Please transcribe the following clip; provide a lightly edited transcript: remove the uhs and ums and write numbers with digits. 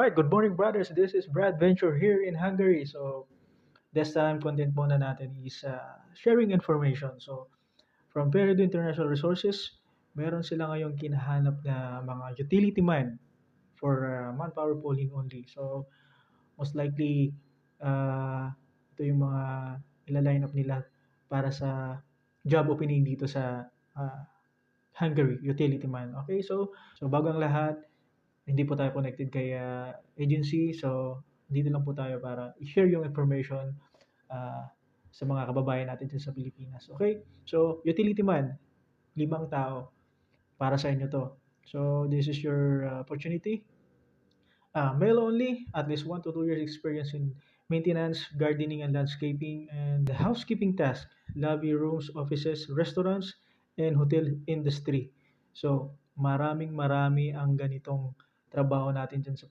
Alright, good morning brothers. This is Brad Venture here in Hungary. So, this time content muna natin is sharing information. So, from Peredo International Resources, meron sila ngayong kinahanap na mga utility man for manpower pooling only. So, most likely, ito yung mga ila-line up nila para sa job opening dito sa Hungary, utility man. Okay, so bago ang lahat, hindi po tayo connected kay agency. So, dito lang po tayo para i-share yung information ah, sa mga kababayan natin dyan sa Pilipinas. Okay? So, utility man, 5 tao para sa inyo to. So, this is your opportunity. Male only, at least 1 to 2 years experience in maintenance, gardening, and landscaping, and housekeeping tasks, lobby rooms, offices, restaurants, and hotel industry. So, marami ang ganitong trabaho natin dyan sa